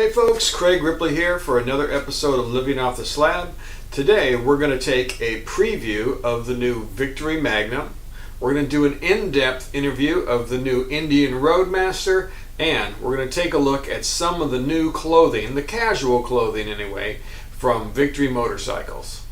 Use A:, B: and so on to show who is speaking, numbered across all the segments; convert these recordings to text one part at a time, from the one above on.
A: Hey folks, Craig Ripley here for another episode of Living Off the Slab. Today we're going to take a preview of the new Victory Magnum. We're going to do an in-depth interview of the new Indian Roadmaster, and we're going to take a look at some of the new clothing, the casual clothing anyway, from Victory motorcycles.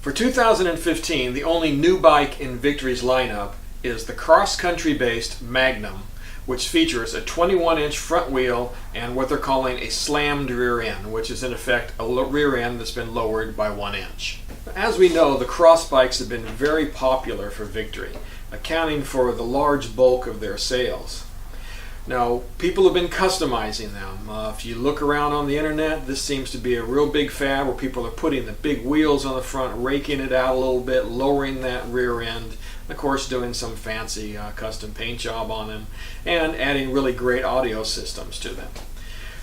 A: For 2015, the only new bike in Victory's lineup is the cross-country based Magnum, which features a 21-inch front wheel and what they're calling a slammed rear end, which is in effect a rear end that's been lowered by 1 inch. As we know, the cross bikes have been very popular for Victory, accounting for the large bulk of their sales. Now, people have been customizing them. If you look around on the internet, this seems to be a real big fad where people are putting the big wheels on the front, raking it out a little bit, lowering that rear end, of course doing some fancy custom paint job on them, and adding really great audio systems to them.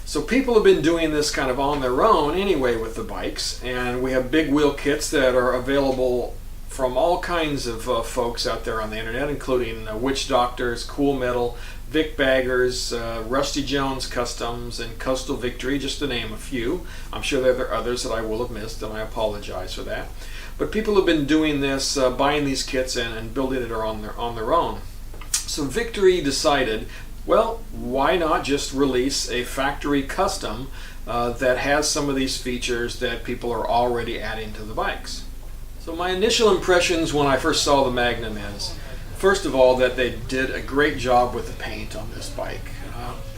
A: So people have been doing this kind of on their own anyway with the bikes, and we have big wheel kits that are available from all kinds of folks out there on the internet, including Witch Doctors, Cool Metal, Vic Baggers, Rusty Jones Customs, and Coastal Victory, just to name a few. I'm sure there are others that I will have missed, and I apologize for that. But people have been doing this, buying these kits and building it on their own. So Victory decided, well, why not just release a factory custom that has some of these features that people are already adding to the bikes. So my initial impressions when I first saw the Magnum is, first of all, that they did a great job with the paint on this bike.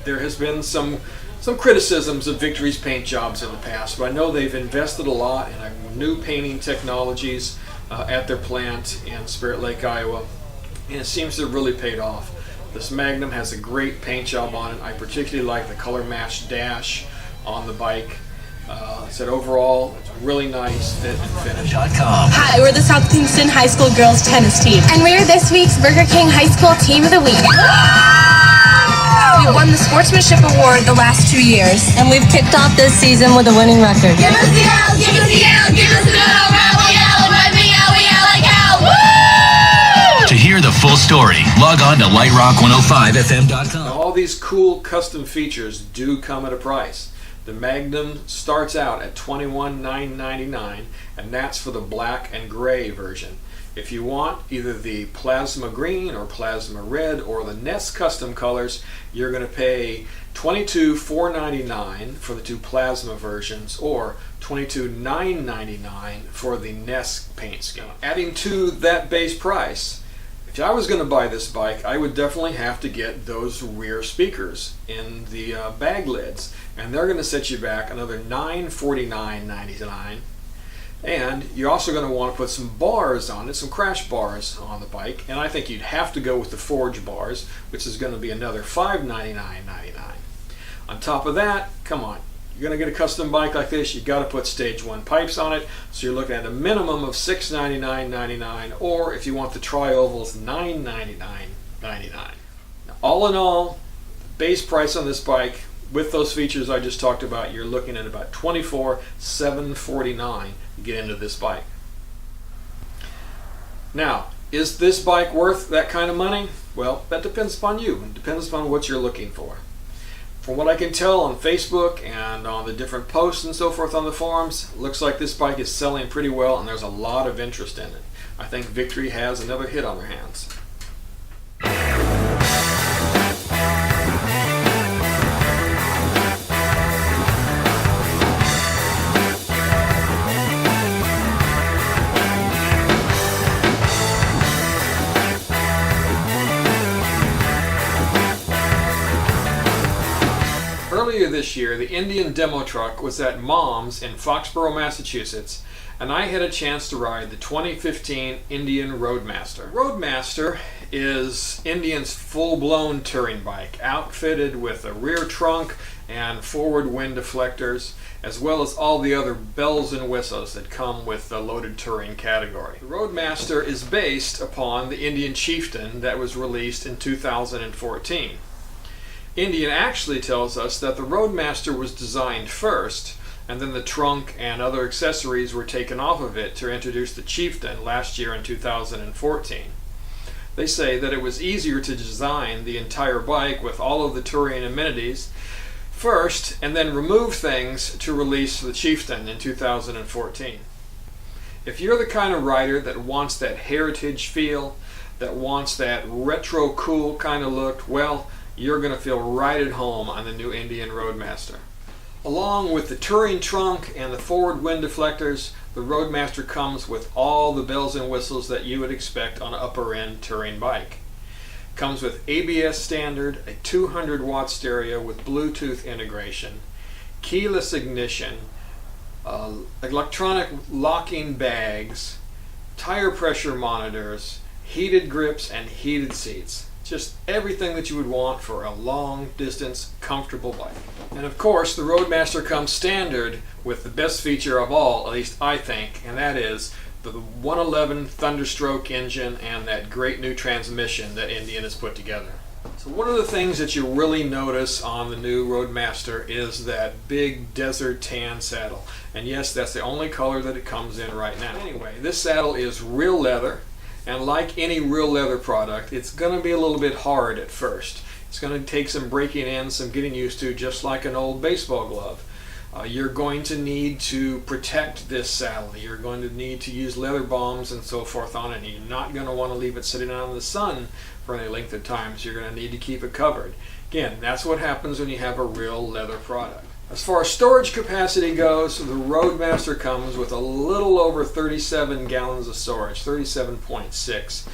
A: There has been some criticisms of Victory's paint jobs in the past, but I know they've invested a lot in new painting technologies at their plant in Spirit Lake, Iowa, and it seems to have really paid off. This Magnum has a great paint job on it. I particularly like the color matched dash on the bike. Said overall, it's really nice fit and finish.
B: Hi, we're the South Kingston High School girls tennis team, and we're this week's Burger King High School Team of the Week. We won the Sportsmanship Award the last 2 years,
C: and we've kicked off this season with a winning record.
D: Give us the L, give us the L, give us the L, we yell, and when we yell like hell. Woo!
E: To hear the full story, log on to lightrock105fm.com.
A: Now, all these cool custom features do come at a price. The Magnum starts out at $21,999, and that's for the black and gray version. If you want either the plasma green or plasma red or the Ness custom colors, you're going to pay $22,499 for the two plasma versions, or $22,999 for the Ness paint scheme. Adding to that base price, if I was going to buy this bike, I would definitely have to get those rear speakers in the bag lids, and they're going to set you back another $949.99. And you're also going to want to put some bars on it, some crash bars on the bike, and I think you'd have to go with the forge bars, which is going to be another $599.99. On top of that, come on, you're going to get a custom bike like this, you've got to put stage 1 pipes on it, so you're looking at a minimum of $699.99, or if you want the tri-ovals, $999.99. All in all, the base price on this bike, with those features I just talked about, you're looking at about $24,749 to get into this bike. Now, is this bike worth that kind of money? Well, that depends upon you. It depends upon what you're looking for. From what I can tell on Facebook and on the different posts and so forth on the forums, it looks like this bike is selling pretty well and there's a lot of interest in it. I think Victory has another hit on their hands. Earlier this year, the Indian demo truck was at Mom's in Foxborough, Massachusetts, and I had a chance to ride the 2015 Indian Roadmaster. Roadmaster is Indian's full-blown touring bike, outfitted with a rear trunk and forward wind deflectors, as well as all the other bells and whistles that come with the loaded touring category. The Roadmaster is based upon the Indian Chieftain that was released in 2014. Indian actually tells us that the Roadmaster was designed first, and then the trunk and other accessories were taken off of it to introduce the Chieftain last year in 2014. They say that it was easier to design the entire bike with all of the touring amenities first and then remove things to release the Chieftain in 2014. If you're the kind of rider that wants that heritage feel, that wants that retro cool kind of look, well, you're going to feel right at home on the new Indian Roadmaster. Along with the touring trunk and the forward wind deflectors, the Roadmaster comes with all the bells and whistles that you would expect on an upper-end touring bike. Comes with ABS standard, a 200-watt stereo with Bluetooth integration, keyless ignition, electronic locking bags, tire pressure monitors, heated grips, and heated seats. Just everything that you would want for a long-distance, comfortable bike. And of course, the Roadmaster comes standard with the best feature of all, at least I think, and that is the 111 Thunderstroke engine and that great new transmission that Indian has put together. So one of the things that you really notice on the new Roadmaster is that big desert tan saddle. And yes, that's the only color that it comes in right now. Anyway, this saddle is real leather, and like any real leather product, it's going to be a little bit hard at first. It's going to take some breaking in, some getting used to, just like an old baseball glove. You're going to need to protect this saddle. You're going to need to use leather balms and so forth on it. And you're not going to want to leave it sitting out in the sun for any length of time, so you're going to need to keep it covered. Again, that's what happens when you have a real leather product. As far as storage capacity goes, the Roadmaster comes with a little over 37 gallons of storage, 37.6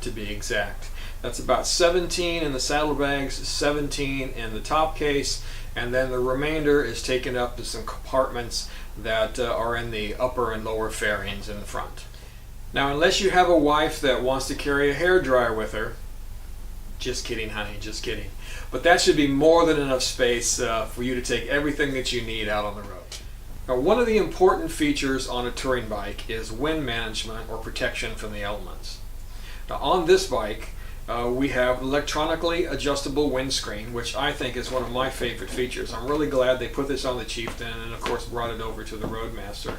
A: to be exact. That's about 17 in the saddlebags, 17 in the top case, and then the remainder is taken up to some compartments that are in the upper and lower fairings in the front. Now, unless you have a wife that wants to carry a hairdryer with her, just kidding, honey, just kidding. But that should be more than enough space for you to take everything that you need out on the road. Now, one of the important features on a touring bike is wind management or protection from the elements. Now, on this bike, we have electronically adjustable windscreen, which I think is one of my favorite features. I'm really glad they put this on the Chieftain and of course brought it over to the Roadmaster.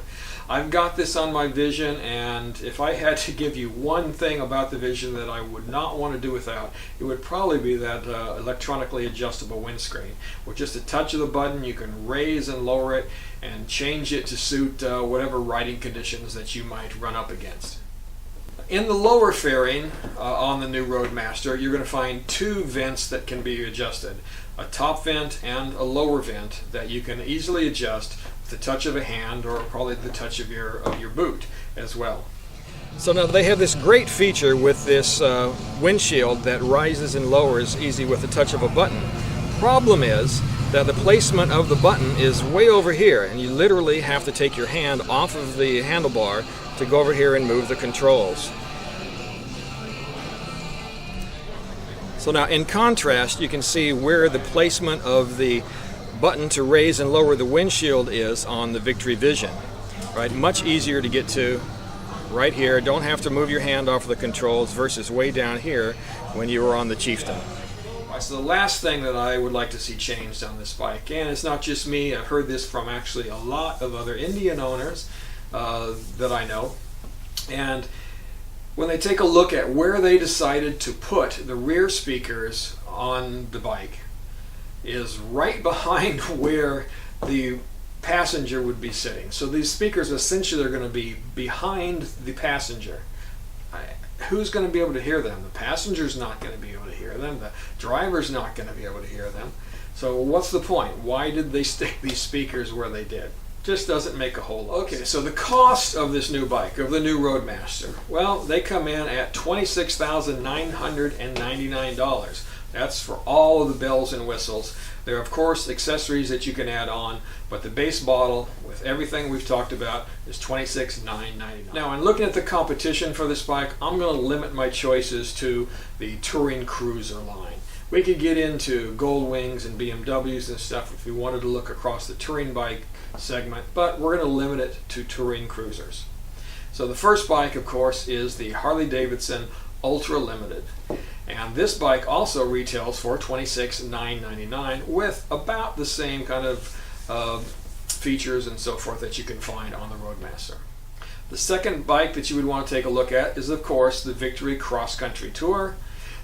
A: I've got this on my Vision, and if I had to give you one thing about the Vision that I would not want to do without, it would probably be that electronically adjustable windscreen. With just a touch of the button, you can raise and lower it and change it to suit whatever riding conditions that you might run up against. In the lower fairing on the new Roadmaster, you're going to find two vents that can be adjusted. A top vent and a lower vent that you can easily adjust with the touch of a hand or probably the touch of your boot as well. So now they have this great feature with this windshield that rises and lowers easy with the touch of a button. Problem is that the placement of the button is way over here, and you literally have to take your hand off of the handlebar to go over here and move the controls. So now in contrast, you can see where the placement of the button to raise and lower the windshield is on the Victory Vision. Right? Much easier to get to right here. Don't have to move your hand off of the controls versus way down here when you were on the Chieftain. So the last thing that I would like to see changed on this bike, and it's not just me, I've heard this from actually a lot of other Indian owners that I know, and when they take a look at where they decided to put the rear speakers on the bike is right behind where the passenger would be sitting. So these speakers essentially are going to be behind the passenger. Who's going to be able to hear them? The passenger's not going to be able to hear them. The driver's not going to be able to hear them. So what's the point? Why did they stick these speakers where they did? Just doesn't make a whole lot. Okay, so the cost of this new bike, of the new Roadmaster, well, they come in at $26,999. That's for all of the bells and whistles. There are, of course, accessories that you can add on, but the base model, with everything we've talked about, is $26,999. Now, in looking at the competition for this bike, I'm going to limit my choices to the Touring Cruiser line. We could get into Gold Wings and BMWs and stuff if we wanted to look across the touring bike segment, but we're going to limit it to Touring Cruisers. So the first bike, of course, is the Harley-Davidson Ultra Limited. And this bike also retails for $26,999 with about the same kind of features and so forth that you can find on the Roadmaster. The second bike that you would want to take a look at is, of course, the Victory Cross Country Tour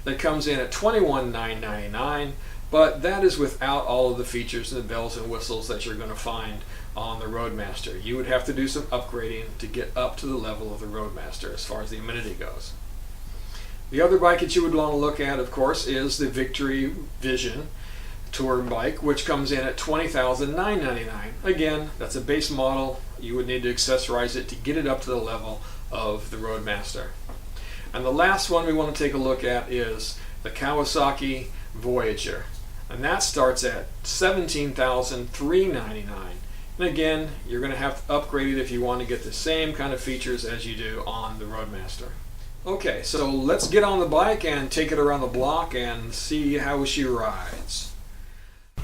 A: that comes in at $21,999, but that is without all of the features and the bells and whistles that you're going to find on the Roadmaster. You would have to do some upgrading to get up to the level of the Roadmaster as far as the amenity goes. The other bike that you would want to look at, of course, is the Victory Vision Tour bike, which comes in at $20,999. Again, that's a base model. You would need to accessorize it to get it up to the level of the Roadmaster. And the last one we want to take a look at is the Kawasaki Voyager, and that starts at $17,399. And again, you're going to have to upgrade it if you want to get the same kind of features as you do on the Roadmaster. Okay, so let's get on the bike and take it around the block and see how she rides.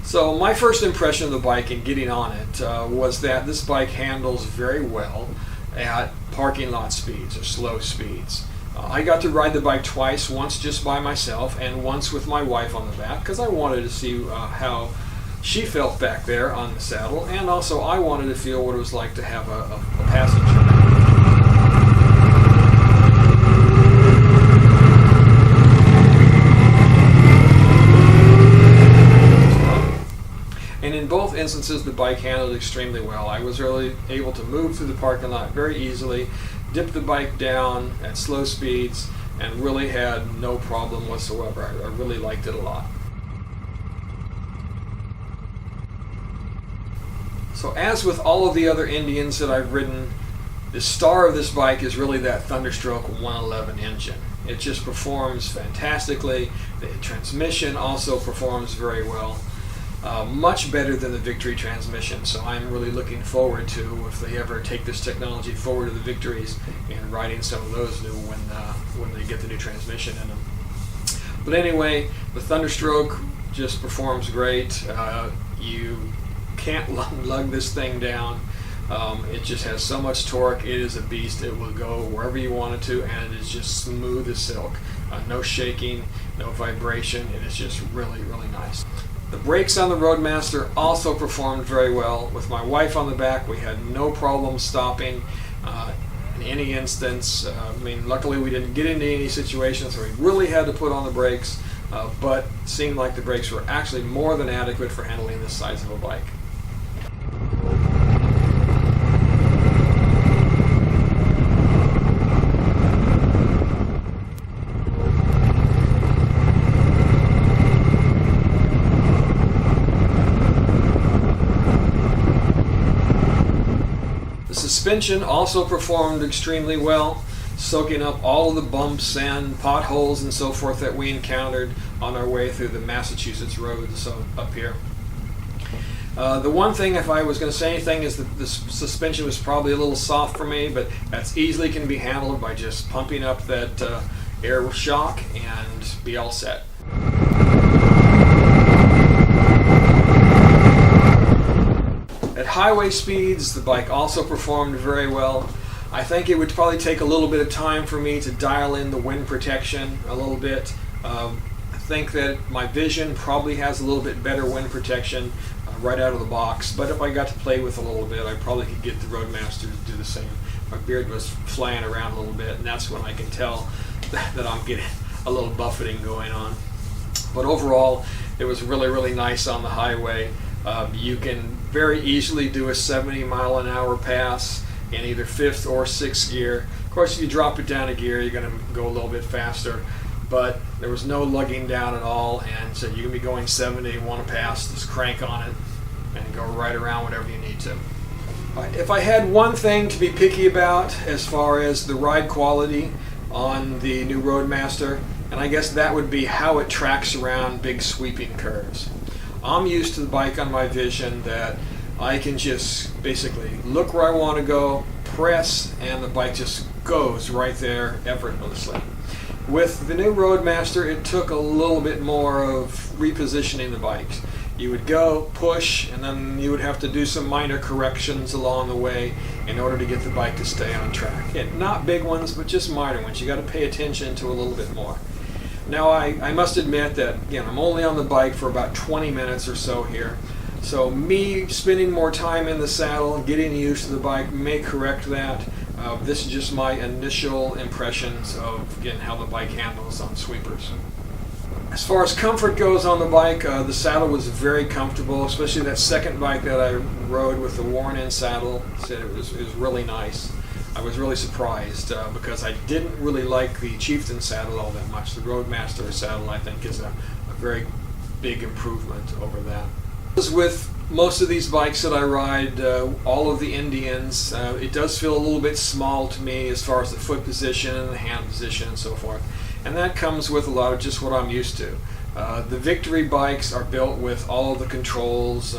A: So my first impression of the bike and getting on it was that this bike handles very well at parking lot speeds or slow speeds. I got to ride the bike twice, once just by myself and once with my wife on the back, because I wanted to see how she felt back there on the saddle, and also I wanted to feel what it was like to have a passenger. And in both instances, the bike handled extremely well. I was really able to move through the parking lot very easily, dip the bike down at slow speeds, and really had no problem whatsoever. I really liked it a lot. So as with all of the other Indians that I've ridden, the star of this bike is really that Thunderstroke 111 engine. It just performs fantastically. The transmission also performs very well. Much better than the Victory transmission, so I'm really looking forward to, if they ever take this technology forward to the Victories, and riding some of those new when they get the new transmission in them. But anyway, the Thunderstroke just performs great. You can't lug this thing down. It just has so much torque. It is a beast. It will go wherever you want it to, and it is just smooth as silk. No shaking, no vibration. It is just really, really nice. The brakes on the Roadmaster also performed very well. With my wife on the back, we had no problem stopping in any instance. Luckily we didn't get into any situations where we really had to put on the brakes, but it seemed like the brakes were actually more than adequate for handling this size of a bike. Suspension also performed extremely well, soaking up all of the bumps and potholes and so forth that we encountered on our way through the Massachusetts roads up here. The one thing, if I was going to say anything, is that the suspension was probably a little soft for me, but that's easily can be handled by just pumping up that air shock and be all set. At highway speeds, the bike also performed very well. I think it would probably take a little bit of time for me to dial in the wind protection a little bit. I think that my Vision probably has a little bit better wind protection right out of the box, but if I got to play with a little bit, I probably could get the Roadmaster to do the same. My beard was flying around a little bit, and that's when I can tell that I'm getting a little buffeting going on. But overall, it was really, really nice on the highway. You can very easily do a 70-mile-an-hour pass in either 5th or 6th gear. Of course, if you drop it down a gear, you're going to go a little bit faster, but there was no lugging down at all, and so you can be going 70, want to pass, just crank on it and go right around whatever you need to. If I had one thing to be picky about as far as the ride quality on the new Roadmaster, and I guess that would be how it tracks around big sweeping curves. I'm used to the bike on my Vision that I can just basically look where I want to go, press, and the bike just goes right there effortlessly. With the new Roadmaster, it took a little bit more of repositioning the bikes. You would go, push, and then you would have to do some minor corrections along the way in order to get the bike to stay on track. And not big ones, but just minor ones. You got to pay attention to a little bit more. Now, I must admit that, again, I'm only on the bike for about 20 minutes or so here. So me spending more time in the saddle and getting used to the bike may correct that. This is just my initial impressions of, again, how the bike handles on sweepers. As far as comfort goes on the bike, the saddle was very comfortable, especially that second bike that I rode with the worn-in saddle. Said it was really nice. I was really surprised because I didn't really like the Chieftain saddle all that much. The Roadmaster saddle, I think, is a very big improvement over that. As with most of these bikes that I ride, all of the Indians, it does feel a little bit small to me as far as the foot position and the hand position and so forth. And that comes with a lot of just what I'm used to. The Victory bikes are built with all of the controls,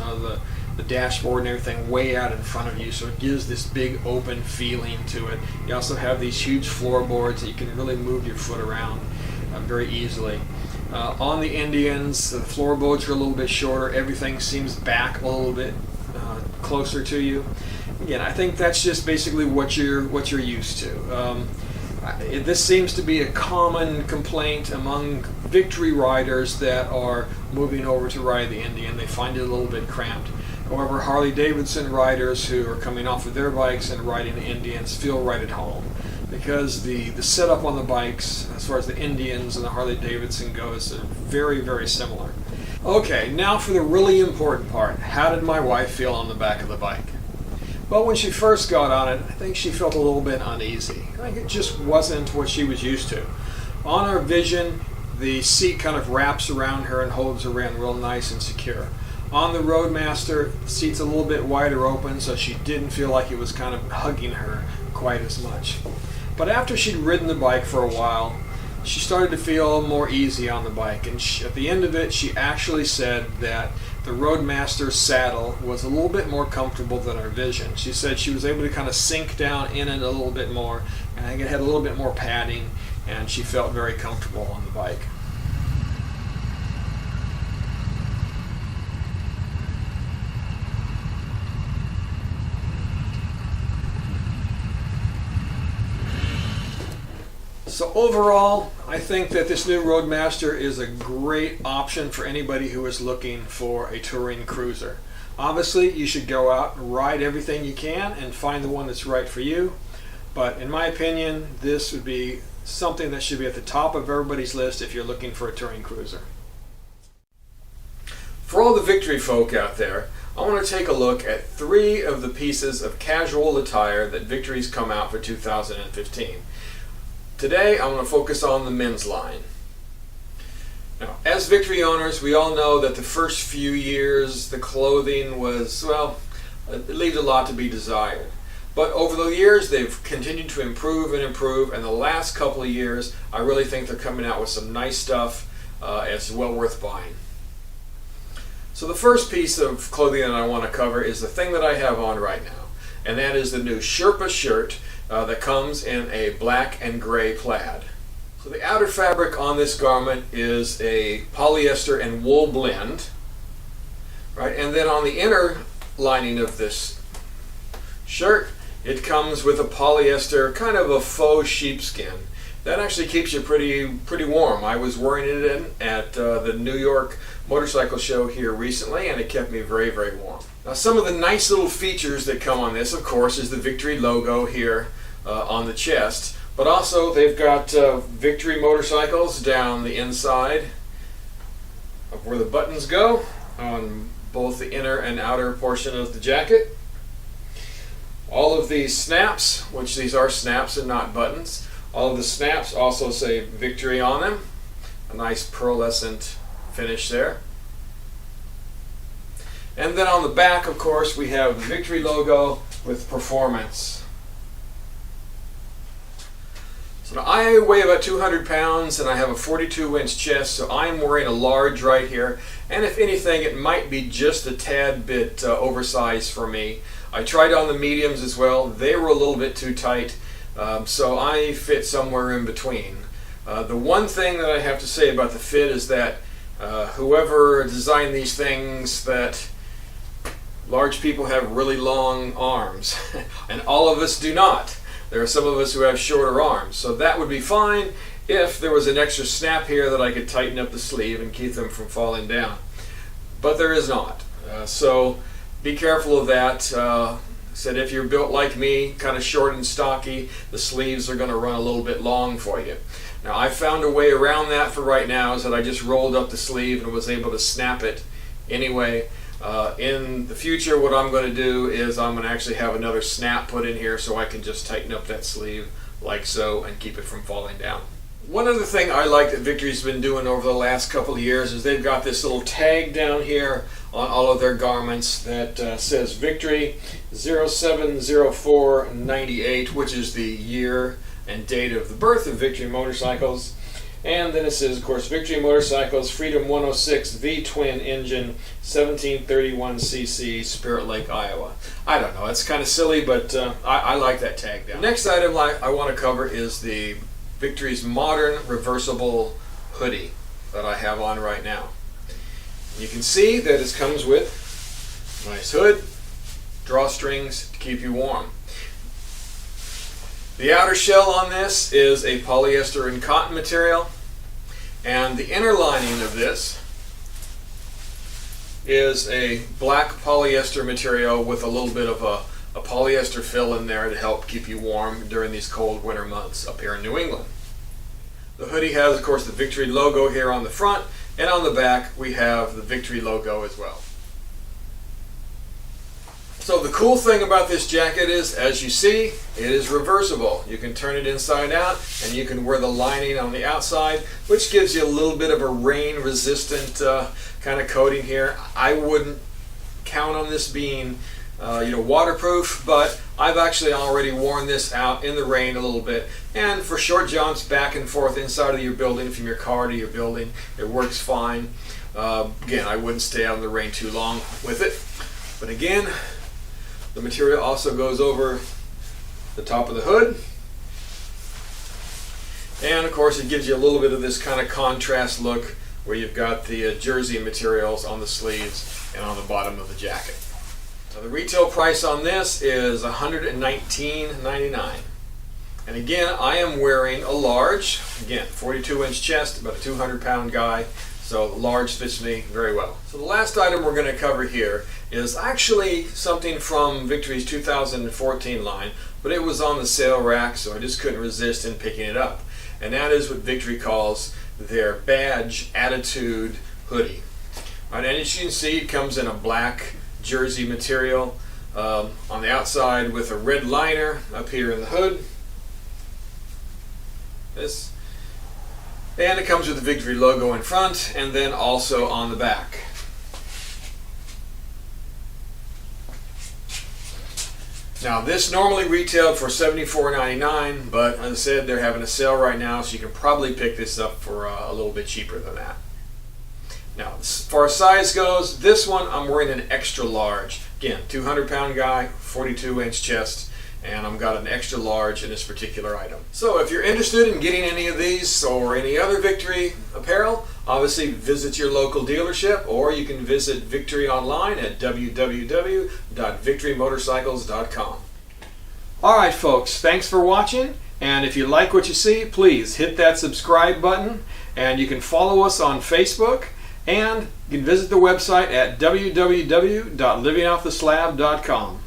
A: the dashboard and everything way out in front of you, so it gives this big open feeling to it. You also have these huge floorboards that you can really move your foot around very easily. On the Indians, the floorboards are a little bit shorter. Everything seems back a little bit closer to you. Again, I think that's just basically what you're used to. This seems to be a common complaint among Victory riders that are moving over to ride the Indian. They find it a little bit cramped. However, Harley-Davidson riders who are coming off of their bikes and riding the Indians feel right at home, because the setup on the bikes, as far as the Indians and the Harley-Davidson goes, are very, very similar. Okay, now for the really important part. How did my wife feel on the back of the bike? Well, when she first got on it, I think she felt a little bit uneasy. I think it just wasn't what she was used to. On our Vision, the seat kind of wraps around her and holds her in real nice and secure. On the Roadmaster, the seat's a little bit wider open, so she didn't feel like it was kind of hugging her quite as much. But after she'd ridden the bike for a while, she started to feel more easy on the bike. And at the end of it, she actually said that the Roadmaster saddle was a little bit more comfortable than our Vision. She said she was able to kind of sink down in it a little bit more, and I think it had a little bit more padding, and she felt very comfortable on the bike. So overall, I think that this new Roadmaster is a great option for anybody who is looking for a touring cruiser. Obviously, you should go out and ride everything you can and find the one that's right for you. But in my opinion, this would be something that should be at the top of everybody's list if you're looking for a touring cruiser. For all the Victory folk out there, I want to take a look at 3 of the pieces of casual attire that Victory's come out for 2015. Today, I'm going to focus on the men's line. Now, as Victory owners, we all know that the first few years, the clothing was, well, it leaves a lot to be desired. But over the years, they've continued to improve and improve, and the last couple of years, I really think they're coming out with some nice stuff. It's well worth buying. So the first piece of clothing that I want to cover is the thing that I have on right now, and that is the new Sherpa shirt that comes in a black and gray plaid. So the outer fabric on this garment is a polyester and wool blend, right? And then on the inner lining of this shirt, it comes with a polyester, kind of a faux sheepskin. That actually keeps you pretty warm. I was wearing it in at the New York Motorcycle Show here recently, and it kept me very, very warm. Now, some of the nice little features that come on this, of course, is the Victory logo here on the chest, but also they've got Victory motorcycles down the inside of where the buttons go on both the inner and outer portion of the jacket. All of these snaps, which these are snaps and not buttons, all of the snaps also say Victory on them. A nice pearlescent finish there. And then on the back, of course, we have the Victory logo with Performance. So now I weigh about 200 pounds and I have a 42-inch chest, so I'm wearing a large right here. And if anything, it might be just a tad bit oversized for me. I tried on the mediums as well. They were a little bit too tight, so I fit somewhere in between. The one thing that I have to say about the fit is that whoever designed these things, that large people have really long arms, and all of us do not. There are some of us who have shorter arms, so that would be fine if there was an extra snap here that I could tighten up the sleeve and keep them from falling down. But there is not. So be careful of that. Said if you're built like me, kind of short and stocky, the sleeves are going to run a little bit long for you. Now I found a way around that for right now, is that I just rolled up the sleeve and was able to snap it anyway. In the future, what I'm going to do is I'm going to actually have another snap put in here so I can just tighten up that sleeve like so and keep it from falling down. One other thing I like that Victory's been doing over the last couple of years is they've got this little tag down here on all of their garments that says Victory 070498, which is the year and date of the birth of Victory motorcycles. And then it says, of course, Victory Motorcycles, Freedom 106 V-twin engine, 1731cc, Spirit Lake, Iowa. I don't know, it's kind of silly, but I like that tag down. The next item I want to cover is the Victory's modern reversible hoodie that I have on right now. You can see that it comes with a nice hood, drawstrings to keep you warm. The outer shell on this is a polyester and cotton material, and the inner lining of this is a black polyester material with a little bit of a polyester fill in there to help keep you warm during these cold winter months up here in New England. The hoodie has, of course, the Victory logo here on the front, and on the back we have the Victory logo as well. So the cool thing about this jacket is, as you see, it is reversible. You can turn it inside out and you can wear the lining on the outside, which gives you a little bit of a rain resistant kind of coating here. I wouldn't count on this being waterproof, but I've actually already worn this out in the rain a little bit, and for short jumps back and forth inside of your building, from your car to your building, it works fine. Again, I wouldn't stay out in the rain too long with it, but again, the material also goes over the top of the hood, and of course it gives you a little bit of this kind of contrast look where you've got the jersey materials on the sleeves and on the bottom of the jacket. Now the retail price on this is $119.99, and again I am wearing a large, again 42-inch chest, about a 200-pound guy, so large fits me very well. So the last item we're going to cover here is actually something from Victory's 2014 line, but it was on the sale rack, so I just couldn't resist in picking it up. And that is what Victory calls their Badge Attitude hoodie. Right, and as you can see, it comes in a black jersey material on the outside with a red liner up here in the hood. This. And it comes with the Victory logo in front and then also on the back. Now this normally retailed for $74.99, but as I said, they're having a sale right now, so you can probably pick this up for a little bit cheaper than that. Now as far as size goes, this one I'm wearing an extra large. Again, 200-pound guy, 42-inch chest, and I've got an extra large in this particular item. So if you're interested in getting any of these or any other Victory apparel, obviously visit your local dealership, or you can visit Victory online at www.victorymotorcycles.com. Alright folks, thanks for watching, and if you like what you see, please hit that subscribe button, and you can follow us on Facebook, and you can visit the website at www.livingofftheslab.com.